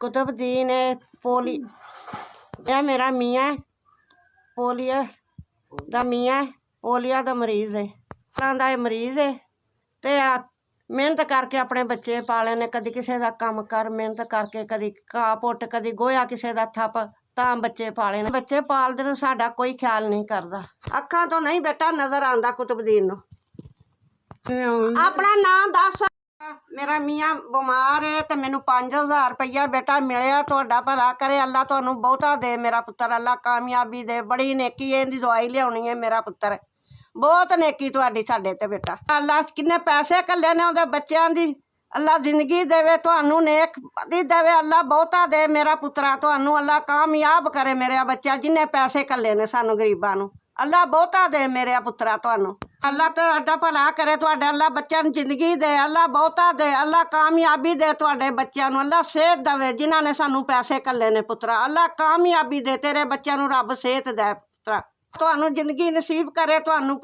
कुतुबदीन है पोली यह मेरा मियाँ पोलियो दा मियाँ पोलियो दा मरीज़ है दा मरीज़ है ते मेहनत करके अपने बच्चे पाले ने कदी किसी का काम कर मेहनत करके कदी घाह पुट कदी गोया किसी का थप तां बच्चे पाले ने बच्चे पालदे ने साडा कोई ख्याल नहीं करता अखां तो नहीं बेटा नज़र आंदा कुतुबदीन नूं अपना नाम दस मेरा मियाँ बीमार है तो मैनू 5000 रुपया बेटा मिले तुहाडा भला करे अल्लाह तुहानू बहुता दे मेरा पुत्तर अल्लाह कामयाबी दे बड़ी नेकी है इहदी दवाई लियाउणी है मेरा पुत्तर बहुत नेकी तुहाडी साडे ते बेटा अल्लाह किन्ने पैसे घल्ले ने उहदे बच्चों दी अल्लाह जिंदगी देवे तुहानू नेक दी देवे अल्लाह बहुता दे मेरा पुत्तरा तुहानू अल्लाह कामयाब करे मेरे बच्चा जिन्ने पैसे घल्ले ने सानू गरीबां नू अल्लाह बहुता दे मेरे पुत्तरा तुहानू अल्लाह तुहाडा भला करे तुहाडे अल्लाह बच्चों नू जिंदगी दे अल्लाह बहुता दे अल्लाह कामयाबी दे तुहाडे बच्चों नू अल्लाह सेहत देवे जिन्हां ने सानू पैसे घल्ले ने पुत्तरा अल्लाह कामयाबी दे तेरे बच्चों नू रब सेहत दे पुत्तरा तुहानू जिंदगी नसीब करे तुहानू